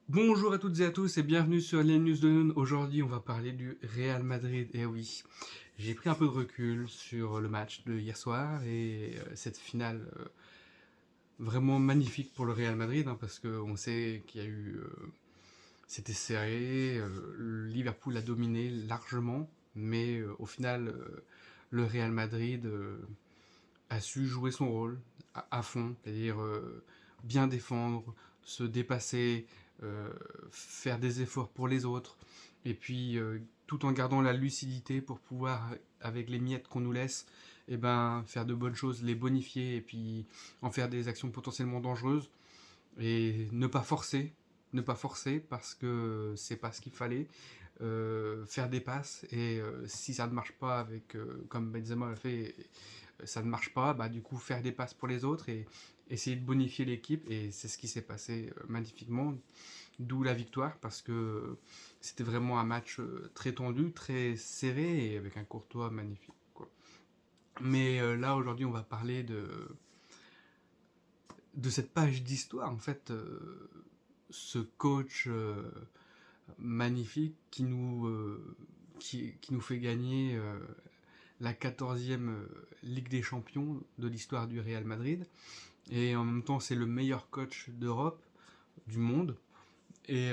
Bonjour à toutes et à tous et bienvenue sur les news de Noon. Aujourd'hui, on va parler du Real Madrid. Et oui, j'ai pris un peu de recul sur le match de hier soir et cette finale vraiment magnifique pour le Real Madrid, hein, parce qu'on sait qu'il y a eu, c'était serré, Liverpool a dominé largement, mais au final, le Real Madrid a su jouer son rôle à fond, c'est-à-dire bien défendre, se dépasser, euh, faire des efforts pour les autres, et puis tout en gardant la lucidité pour pouvoir, avec les miettes qu'on nous laisse, eh ben, faire de bonnes choses, les bonifier, et puis en faire des actions potentiellement dangereuses, et ne pas forcer parce que c'est pas ce qu'il fallait. Faire des passes et si ça ne marche pas avec comme Benzema l'a fait, ça ne marche pas, bah du coup faire des passes pour les autres et essayer de bonifier l'équipe et c'est ce qui s'est passé magnifiquement, d'où la victoire parce que c'était vraiment un match très tendu, très serré et avec un Courtois magnifique, quoi. Mais là aujourd'hui on va parler de cette page d'histoire en fait, ce coach magnifique qui nous fait gagner la 14e Ligue des Champions de l'histoire du Real Madrid. Et en même temps, c'est le meilleur coach d'Europe, du monde. Et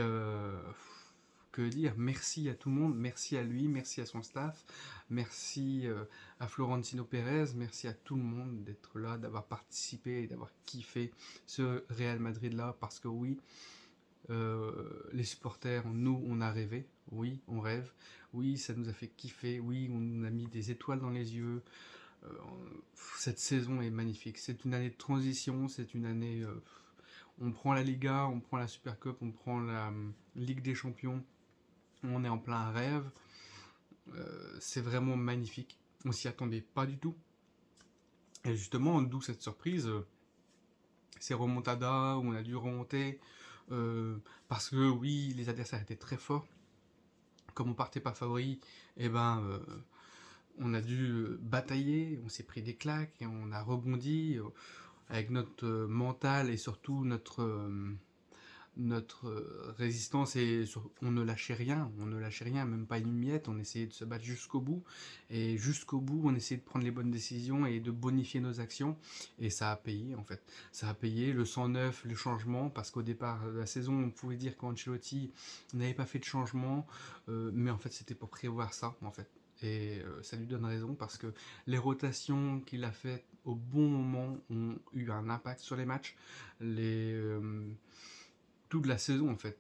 que dire, merci à tout le monde, merci à lui, merci à son staff, merci à Florentino Pérez, merci à tout le monde d'être là, d'avoir participé et d'avoir kiffé ce Real Madrid là, parce que oui, les supporters, nous, on a rêvé. Oui, on rêve. Oui, ça nous a fait kiffer. Oui, on nous a mis des étoiles dans les yeux. Euh, cette saison est magnifique. C'est une année de transition. C'est une année. On prend la Liga, on prend la Super Cup, on prend la Ligue des Champions. On est en plein rêve. C'est vraiment magnifique. On s'y attendait pas du tout. Et justement, d'où cette surprise. Ces remontadas où on a dû remonter. Parce que oui, les adversaires étaient très forts. Comme on partait pas favori, eh ben, on a dû batailler, on s'est pris des claques et on a rebondi avec notre mental et surtout notre résistance et on ne lâchait rien, même pas une miette, on essayait de se battre jusqu'au bout et jusqu'au bout on essayait de prendre les bonnes décisions et de bonifier nos actions et ça a payé en fait, ça a payé le 109, le changement parce qu'au départ de la saison on pouvait dire qu'Ancelotti n'avait pas fait de changement, mais en fait c'était pour prévoir ça en fait. Et ça lui donne raison parce que les rotations qu'il a faites au bon moment ont eu un impact sur les matchs. Toute la saison en fait.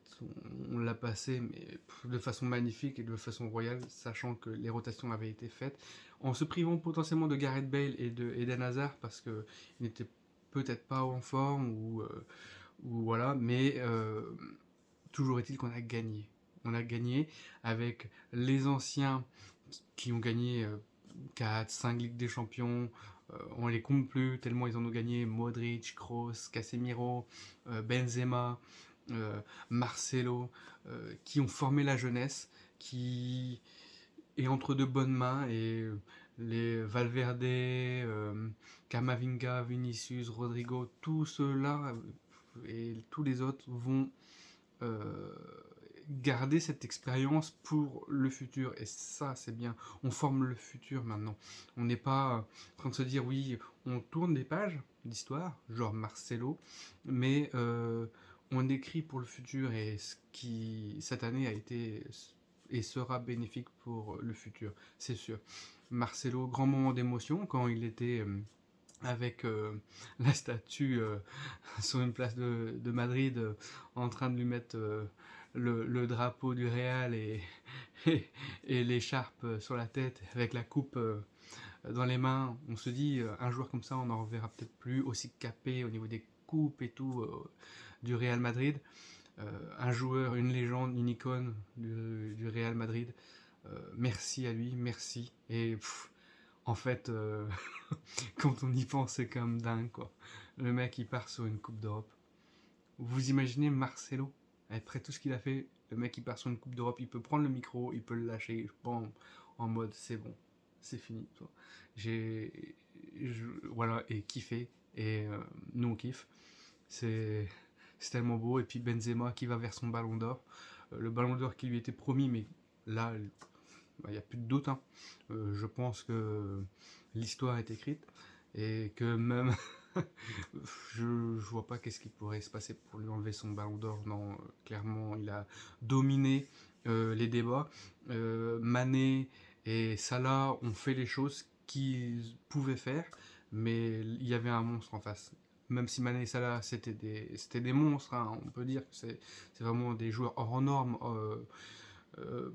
On l'a passé mais de façon magnifique et de façon royale, sachant que les rotations avaient été faites, en se privant potentiellement de Gareth Bale et de Eden Hazard parce qu'il n'était peut-être pas en forme ou voilà, mais toujours est-il qu'on a gagné. On a gagné avec les anciens qui ont gagné 4, 5 Ligues des Champions. On les compte plus tellement ils en ont gagné. Modric, Kroos, Casemiro, Benzema, Marcelo, qui ont formé la jeunesse, qui est entre de bonnes mains et les Valverde, Camavinga, Vinicius, Rodrigo, tous ceux-là et tous les autres vont euh, garder cette expérience pour le futur. Et ça, c'est bien. On forme le futur maintenant. On n'est pas en train de se dire, oui, on tourne des pages d'histoire, genre Marcelo, mais on écrit pour le futur et ce qui, cette année, a été et sera bénéfique pour le futur, c'est sûr. Marcelo, grand moment d'émotion quand il était avec la statue sur une place de Madrid en train de lui mettre le drapeau du Real et l'écharpe sur la tête avec la coupe dans les mains. On se dit, un joueur comme ça, on n'en reverra peut-être plus, aussi capé au niveau des coupes et tout du Real Madrid. Un joueur, une légende, une icône du Real Madrid. Merci à lui, merci. Et en fait, quand on y pense, c'est comme dingue, quoi. Le mec, il part sur une Coupe d'Europe. Vous imaginez Marcelo, après tout ce qu'il a fait, le mec, il part sur une Coupe d'Europe, il peut prendre le micro, il peut le lâcher, bon, en mode, c'est bon, c'est fini. Voilà, et kiffer, et nous, on kiffe. C'est c'est tellement beau. Et puis Benzema qui va vers son ballon d'or. Le ballon d'or qui lui était promis, mais là, il n'y a plus de doute, hein. Je pense que l'histoire est écrite et que même je vois pas qu'est-ce qui pourrait se passer pour lui enlever son ballon d'or. Non, clairement, il a dominé les débats. Mané et Salah ont fait les choses qu'ils pouvaient faire, mais il y avait un monstre en face. Même si Mané et Salah c'était des monstres, hein, on peut dire que c'est vraiment des joueurs hors normes,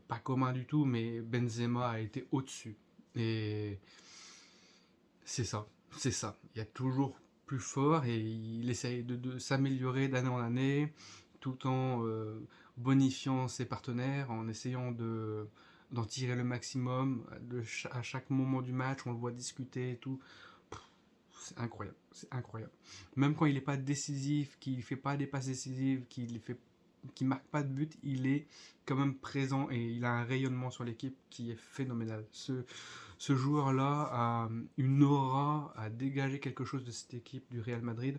pas communs du tout, mais Benzema a été au-dessus. Et c'est ça, c'est ça. Il y a toujours plus fort et il essaye de s'améliorer d'année en année tout en bonifiant ses partenaires, en essayant d'en tirer le maximum à chaque moment du match, on le voit discuter et tout. C'est incroyable, c'est incroyable. Même quand il n'est pas décisif, qu'il ne fait pas des passes décisives, qu'il marque pas de but, il est quand même présent et il a un rayonnement sur l'équipe qui est phénoménal. Ce joueur-là a une aura, a dégagé quelque chose de cette équipe du Real Madrid.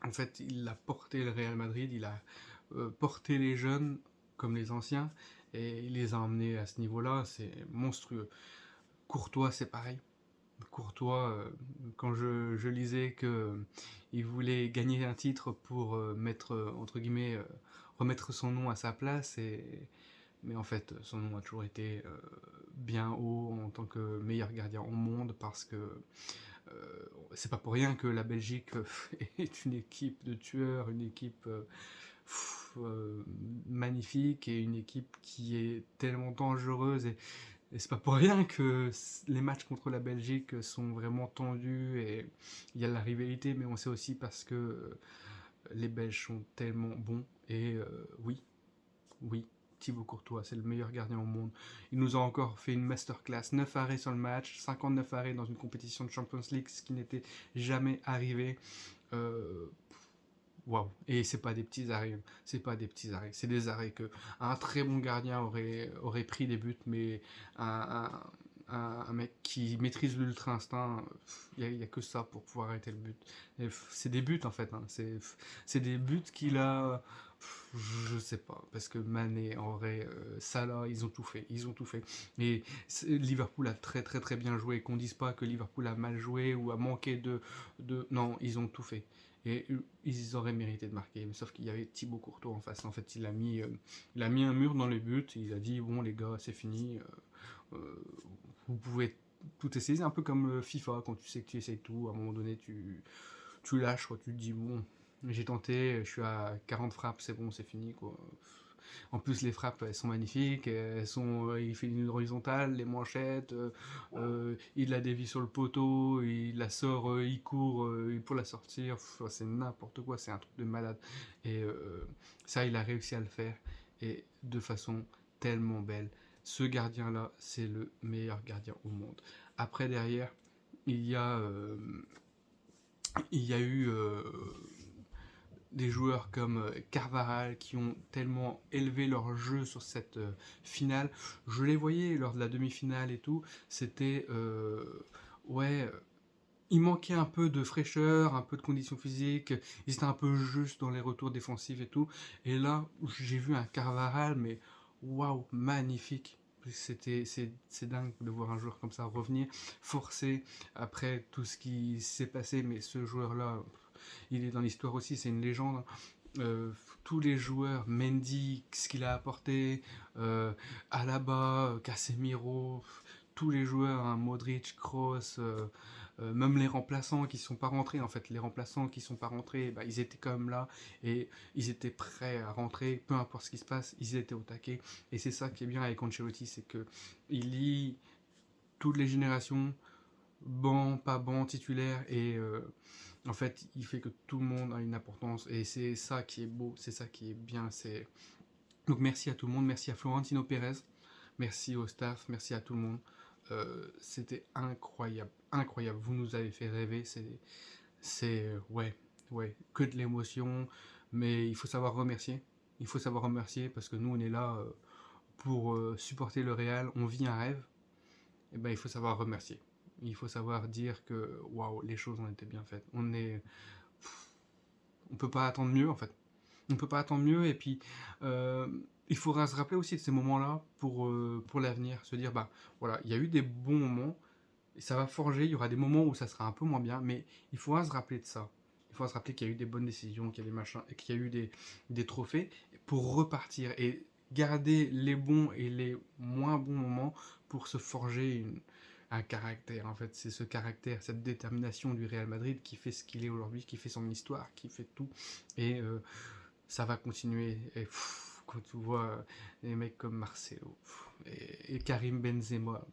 En fait, il a porté le Real Madrid, il a porté les jeunes comme les anciens et il les a emmenés à ce niveau-là, c'est monstrueux. Courtois, c'est pareil. Courtois, quand je lisais qu'il voulait gagner un titre pour mettre, entre guillemets, remettre son nom à sa place, mais en fait, son nom a toujours été bien haut en tant que meilleur gardien au monde parce que c'est pas pour rien que la Belgique est une équipe de tueurs, une équipe magnifique et une équipe qui est tellement dangereuse et c'est pas pour rien que les matchs contre la Belgique sont vraiment tendus et il y a de la rivalité, mais on sait aussi parce que les Belges sont tellement bons et oui, oui, Thibaut Courtois, c'est le meilleur gardien au monde. Il nous a encore fait une masterclass, 9 arrêts sur le match, 59 arrêts dans une compétition de Champions League, ce qui n'était jamais arrivé. Euh, Waouh! Et c'est pas des petits arrêts, c'est pas des petits arrêts, c'est des arrêts que un très bon gardien aurait pris des buts, mais un, un mec qui maîtrise l'ultra instinct, il y a que ça pour pouvoir arrêter le but. C'est des buts en fait, hein, c'est des buts qu'il a, je sais pas, parce que Mané, en vrai, Salah, ils ont tout fait, ils ont tout fait. Et Liverpool a très très très bien joué, qu'on dise pas que Liverpool a mal joué ou a manqué non, ils ont tout fait. Et ils auraient mérité de marquer, mais sauf qu'il y avait Thibaut Courtois en face. En fait, il a mis un mur dans les buts. Il a dit bon les gars, c'est fini. Vous pouvez tout essayer. C'est un peu comme FIFA quand tu sais que tu essayes tout. À un moment donné, tu lâches. Quoi. Tu te dis bon, j'ai tenté. Je suis à 40 frappes, c'est bon, c'est fini quoi. En plus, les frappes, elles sont magnifiques. Il fait une horizontale, les manchettes. Il la dévie sur le poteau. Il la sort, il court pour la sortir. C'est n'importe quoi. C'est un truc de malade. Et ça, il a réussi à le faire. Et de façon tellement belle. Ce gardien-là, c'est le meilleur gardien au monde. Après, derrière, il y a, euh, il y a eu des joueurs comme Carvajal qui ont tellement élevé leur jeu sur cette finale. Je les voyais lors de la demi-finale et tout. C'était ouais, il manquait un peu de fraîcheur, un peu de conditions physiques. Ils étaient un peu justes dans les retours défensifs et tout. Et là, j'ai vu un Carvajal, mais waouh, magnifique. C'est dingue de voir un joueur comme ça revenir, forcé après tout ce qui s'est passé. Mais ce joueur-là, il est dans l'histoire aussi, c'est une légende. Euh, Tous les joueurs, Mendy, ce qu'il a apporté, Alaba, Casemiro, tous les joueurs, hein, Modric, Kroos, même les remplaçants qui ne sont pas rentrés, en fait, les remplaçants qui ne sont pas rentrés, bah, ils étaient quand même là et ils étaient prêts à rentrer, peu importe ce qui se passe, ils étaient au taquet. Et c'est ça qui est bien avec Ancelotti, c'est que il lie toutes les générations, banc, pas banc, titulaire, et en fait, il fait que tout le monde a une importance, et c'est ça qui est beau, c'est ça qui est bien. Donc merci à tout le monde, merci à Florentino Pérez, merci au staff, merci à tout le monde. C'était incroyable, incroyable. Vous nous avez fait rêver, ouais, ouais, que de l'émotion, mais il faut savoir remercier. Il faut savoir remercier parce que nous, on est là pour supporter le Real, on vit un rêve, et ben il faut savoir remercier. Il faut savoir dire que waouh, les choses ont été bien faites. On peut pas attendre mieux en fait. On ne peut pas attendre mieux. Et puis, euh, il faudra se rappeler aussi de ces moments-là pour l'avenir. Se dire, bah voilà, il y a eu des bons moments, et ça va forger. Il y aura des moments où ça sera un peu moins bien, mais il faudra se rappeler de ça. Il faudra se rappeler qu'il y a eu des bonnes décisions, qu'il y a des machins, et qu'il y a eu des trophées pour repartir et garder les bons et les moins bons moments pour se forger un caractère. En fait, c'est ce caractère, cette détermination du Real Madrid qui fait ce qu'il est aujourd'hui, qui fait son histoire, qui fait tout. Et ça va continuer. Et quand tu vois des mecs comme Marcelo et Karim Benzema,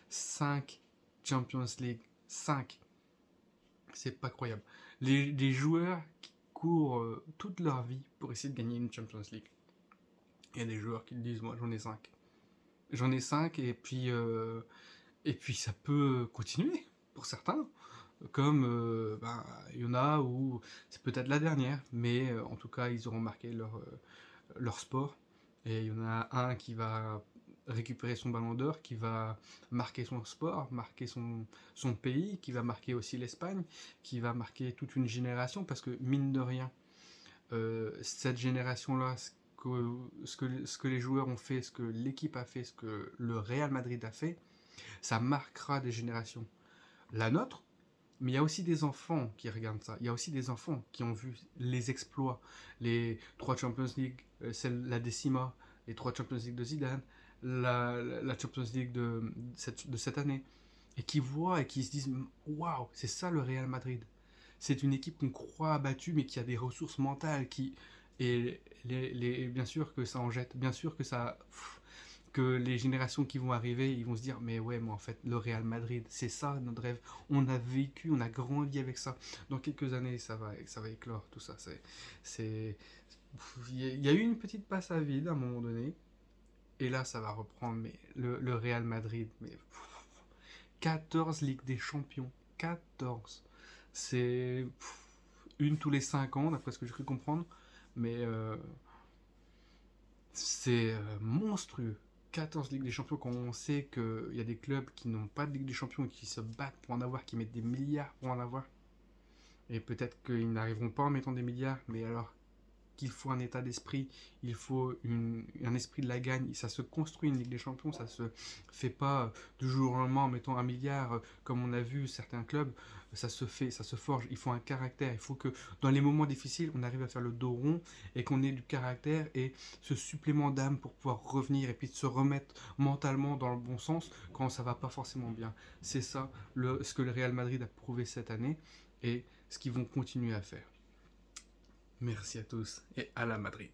5 Champions League, 5, c'est pas croyable. Les joueurs qui courent toute leur vie pour essayer de gagner une Champions League. Il y a des joueurs qui te disent, moi j'en ai 5. J'en ai 5 et puis ça peut continuer pour certains. Comme il y en a où c'est peut-être la dernière, mais en tout cas ils auront marqué leur sport. Et il y en a un qui va récupérer son ballon d'or, qui va marquer son sport, marquer son pays, qui va marquer aussi l'Espagne, qui va marquer toute une génération, parce que mine de rien, cette génération-là, ce que les joueurs ont fait, ce que l'équipe a fait, ce que le Real Madrid a fait, ça marquera des générations. La nôtre, mais il y a aussi des enfants qui regardent ça. Il y a aussi des enfants qui ont vu les exploits, les 3 Champions League, la décima, les 3 Champions League de Zidane, la Champions League de cette année, et qui voient et qui se disent waouh, c'est ça le Real Madrid. C'est une équipe qu'on croit abattue, mais qui a des ressources mentales, et bien sûr que ça en jette, bien sûr que ça. Que les générations qui vont arriver, ils vont se dire mais ouais, mais en fait le Real Madrid, c'est ça notre rêve. On a vécu, on a grandi avec ça. Dans quelques années, ça va éclore tout ça. C'est, il y a eu une petite passe à vide à un moment donné, et là ça va reprendre. Mais le Real Madrid, mais 14 Ligues des Champions, 14. C'est une tous les 5 ans, d'après ce que j'ai cru comprendre. Mais c'est monstrueux. 14 Ligues des Champions, quand on sait qu'il y a des clubs qui n'ont pas de Ligue des Champions et qui se battent pour en avoir, qui mettent des milliards pour en avoir. Et peut-être qu'ils n'arriveront pas en mettant des milliards, mais alors qu'il faut un état d'esprit, il faut un esprit de la gagne. Ça se construit une Ligue des Champions, ça se fait pas du jour au lendemain en mettant un milliard, comme on a vu certains clubs. Ça se fait, ça se forge. Il faut un caractère. Il faut que dans les moments difficiles, on arrive à faire le dos rond et qu'on ait du caractère et ce supplément d'âme pour pouvoir revenir et puis de se remettre mentalement dans le bon sens quand ça va pas forcément bien. C'est ça ce que le Real Madrid a prouvé cette année et ce qu'ils vont continuer à faire. Merci à tous et à la Madrid.